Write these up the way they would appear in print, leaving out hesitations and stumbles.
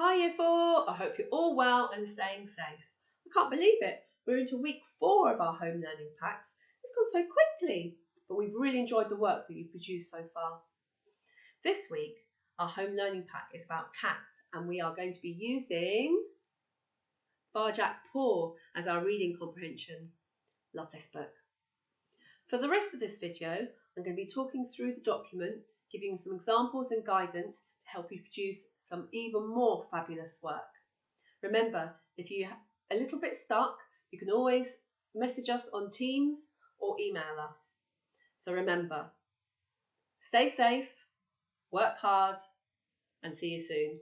Hi Year 4, I hope you're all well and staying safe. I can't believe it, we're into week 4 of our home learning packs. It's gone so quickly, but we've really enjoyed the work that you've produced so far. This week, our home learning pack is about cats and we are going to be using Barjack Paw as our reading comprehension. Love this book. For the rest of this video, I'm going to be talking through the document, giving you some examples and guidance to help you produce some even more fabulous work. Remember, if you're a little bit stuck, you can always message us on Teams or email us. So remember, stay safe, work hard, and see you soon.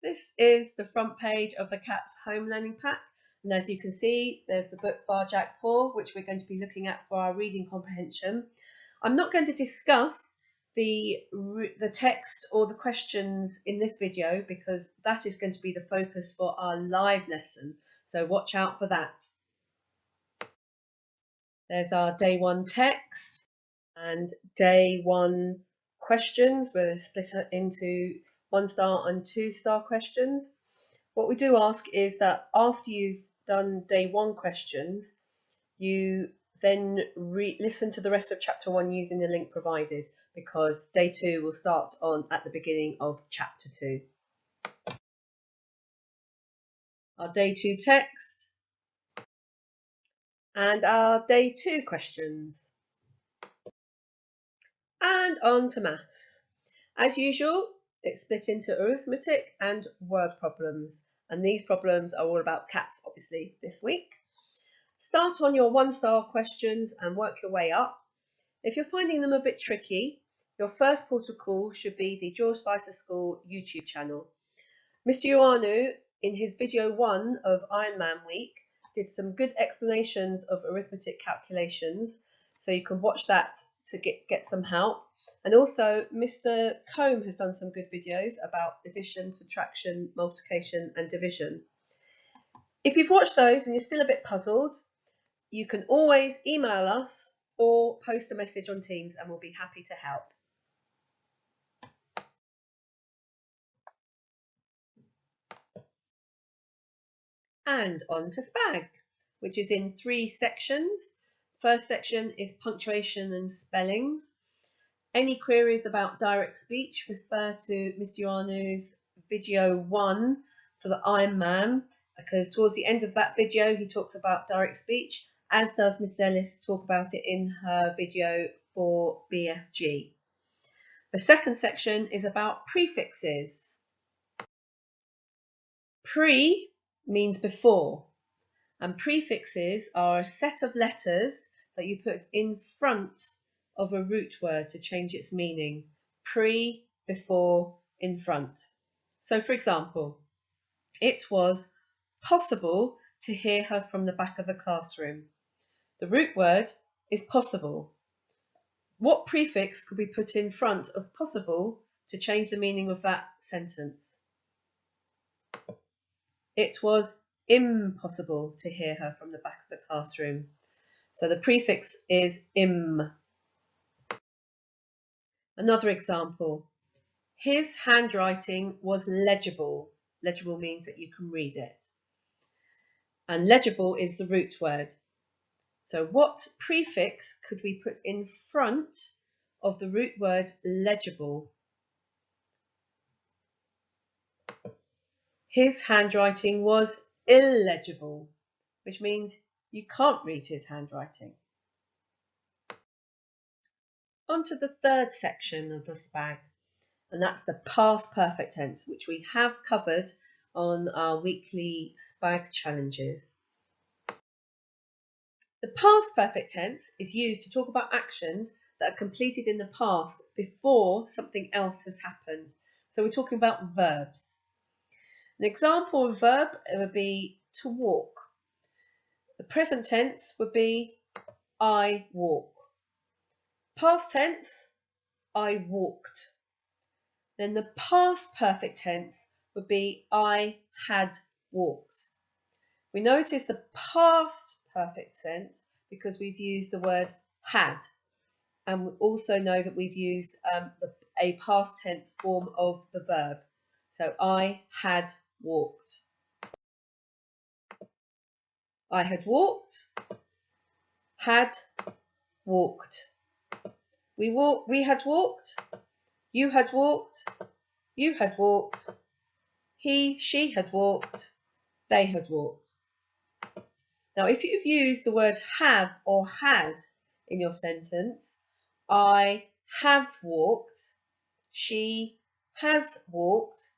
This is the front page of the Cat's Home Learning Pack. And as you can see, there's the book Barjack Paw, which we're going to be looking at for our reading comprehension. I'm not going to discuss the text or the questions in this video because that is going to be the focus for our live lesson. So watch out for that. There's our day 1 text and day 1 questions. We're split into 1-star and 2-star questions. What we do ask is that after you've done day 1 questions, you then listen to the rest of chapter 1 using the link provided, because day 2 will start at the beginning of chapter 2. Our day 2 text and our day 2 questions. And on to maths. As usual, it's split into arithmetic and word problems, and these problems are all about cats, obviously, this week. Start on your 1-star questions and work your way up. If you're finding them a bit tricky, your first port of call should be the George Spicer School YouTube channel. Mr. Ioannou, in his video 1 of Ironman Week, did some good explanations of arithmetic calculations, so you can watch that to get some help. And also Mr. Combe has done some good videos about addition, subtraction, multiplication and division. If you've watched those and you're still a bit puzzled, you can always email us or post a message on Teams and we'll be happy to help. And on to SPAG, which is in 3 sections. First section is punctuation and spellings. Any queries about direct speech, refer to Mr. Ioannou's video 1 for the Ironman, because towards the end of that video he talks about direct speech, as does Miss Ellis talk about it in her video for BFG. The second section is about prefixes. Pre means before, and prefixes are a set of letters that you put in front of a root word to change its meaning. Pre, before, in front. So for example, it was possible to hear her from the back of the classroom. The root word is possible. What prefix could we put in front of possible to change the meaning of that sentence? It was impossible to hear her from the back of the classroom. So the prefix is im. Another example. His handwriting was legible. Legible means that you can read it. And legible is the root word. So what prefix could we put in front of the root word legible? His handwriting was illegible, which means you can't read his handwriting. On to the third section of the SPAG, and that's the past perfect tense, which we have covered on our weekly SPAG challenges. The past perfect tense is used to talk about actions that are completed in the past before something else has happened. So we're talking about verbs. An example of a verb would be to walk. The present tense would be I walk. Past tense, I walked. Then the past perfect tense would be I had walked. We know it is the past perfect tense because we've used the word had, and we also know that we've used the a past tense form of the verb. So I had walked. I had walked, had walked. We had walked, you had walked, you had walked, he, she had walked, they had walked. Now, if you've used the word have or has in your sentence, I have walked, she has walked,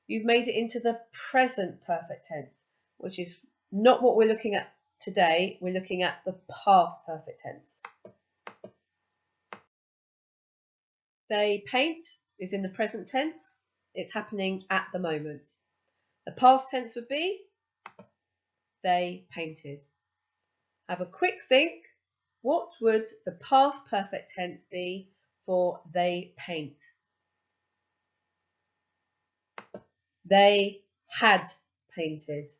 you've made it into the present perfect tense, which is not what we're looking at today. We're looking at the past perfect tense. They paint is in the present tense. It's happening at the moment. The past tense would be they painted. Have a quick think. What would the past perfect tense be for they paint? They had painted.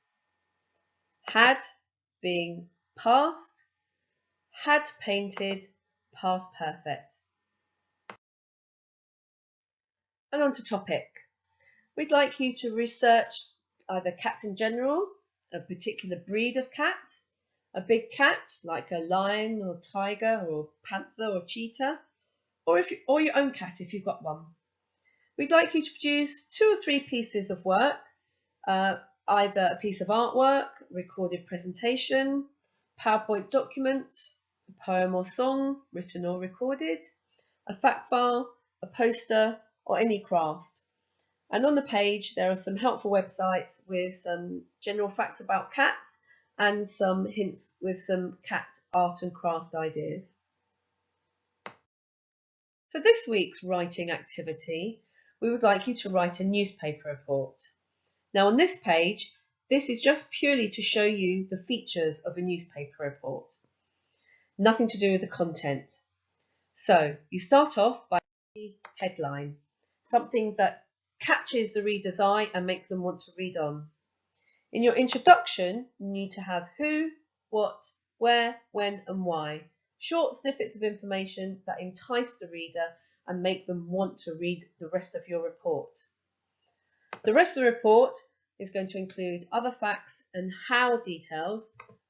Had being past, had painted, past perfect. And on to topic. We'd like you to research either cats in general, a particular breed of cat, a big cat like a lion or tiger or panther or cheetah, or your own cat if you've got one. We'd like you to produce 2 or 3 pieces of work, either a piece of artwork, recorded presentation, PowerPoint document, a poem or song, written or recorded, a fact file, a poster, or any craft. And on the page there are some helpful websites with some general facts about cats and some hints with some cat art and craft ideas. For this week's writing activity, we would like you to write a newspaper report. Now on this page, this is just purely to show you the features of a newspaper report. Nothing to do with the content. So you start off by the headline, something that catches the reader's eye and makes them want to read on. In your introduction, you need to have who, what, where, when and why. Short snippets of information that entice the reader and make them want to read the rest of your report. The rest of the report is going to include other facts and how details,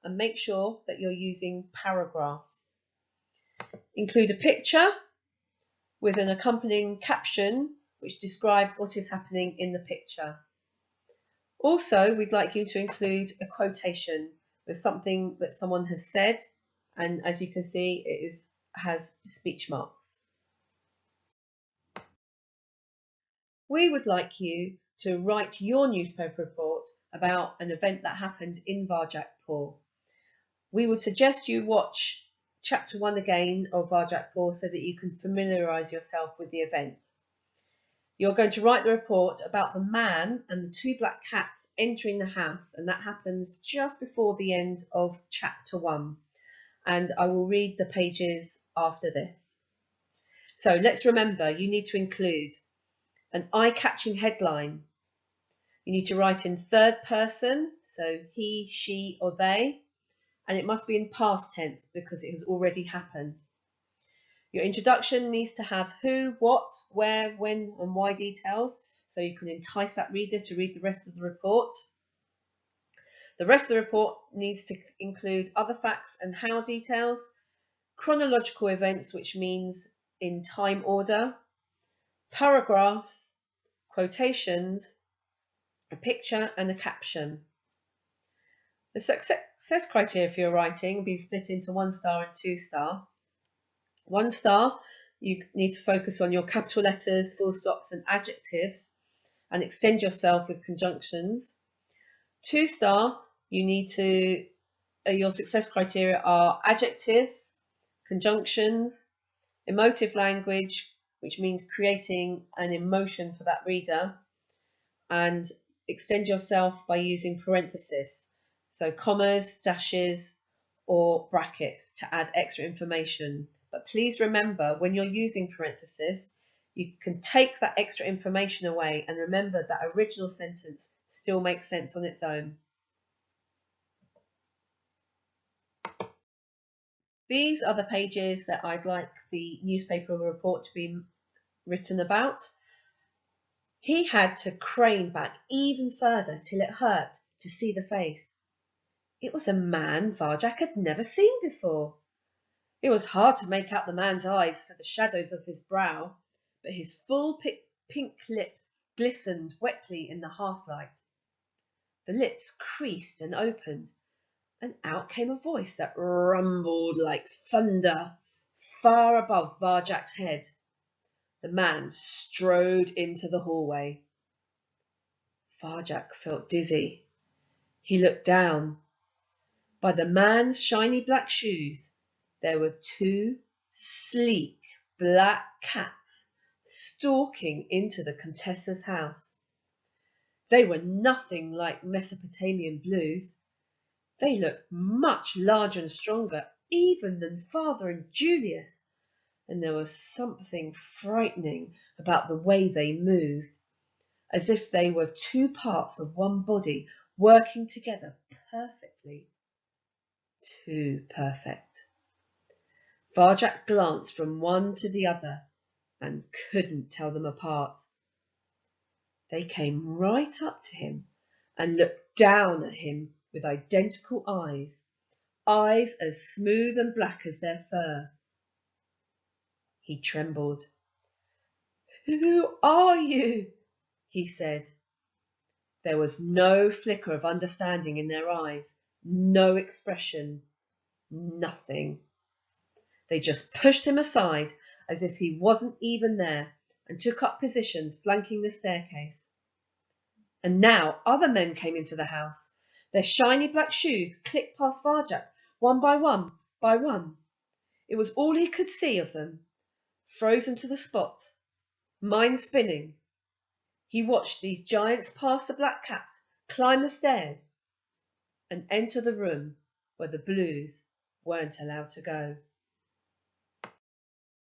and make sure that you're using paragraphs. Include a picture with an accompanying caption which describes what is happening in the picture. Also, we'd like you to include a quotation with something that someone has said, and as you can see, it has speech marks. We would like you to write your newspaper report about an event that happened in Varjakpur. We would suggest you watch Chapter 1 again of Varjakpur so that you can familiarise yourself with the event. You're going to write the report about the man and the 2 black cats entering the house, and that happens just before the end of Chapter 1. And I will read the pages after this. So let's remember, you need to include an eye-catching headline. You need to write in third person, so he, she or they, and it must be in past tense because it has already happened. Your introduction needs to have who, what, where, when and why details, so you can entice that reader to read the rest of the report. The rest of the report needs to include other facts and how details, chronological events, which means in time order, paragraphs, quotations, a picture and a caption. The success criteria for your writing will be split into 1 star and 2 star. 1 star, you need to focus on your capital letters, full stops and adjectives and extend yourself with conjunctions. 2 star, you need to, your success criteria are adjectives, conjunctions, emotive language, which means creating an emotion for that reader, and extend yourself by using parentheses, so commas, dashes or brackets to add extra information. But please remember, when you're using parentheses, you can take that extra information away and remember that original sentence still makes sense on its own. These are the pages that I'd like the newspaper report to be written about. He had to crane back even further till it hurt to see the face. It was a man Varjak had never seen before. It was hard to make out the man's eyes for the shadows of his brow, but his full pink lips glistened wetly in the half-light. The lips creased and opened, and out came a voice that rumbled like thunder far above Varjak's head. The man strode into the hallway. Varjak felt dizzy. He looked down. By the man's shiny black shoes, there were two sleek black cats stalking into the Contessa's house. They were nothing like Mesopotamian blues. They looked much larger and stronger even than Father and Julius, and there was something frightening about the way they moved, as if they were two parts of one body working together perfectly. Too perfect. Varjak glanced from one to the other and couldn't tell them apart. They came right up to him and looked down at him with identical eyes, eyes as smooth and black as their fur. He trembled. "Who are you?" he said. There was no flicker of understanding in their eyes, no expression, nothing. They just pushed him aside as if he wasn't even there and took up positions flanking the staircase. And now other men came into the house. Their shiny black shoes clicked past Varjak, one by one by one. It was all he could see of them, frozen to the spot, mind spinning. He watched these giants pass the black cats, climb the stairs, and enter the room where the blues weren't allowed to go.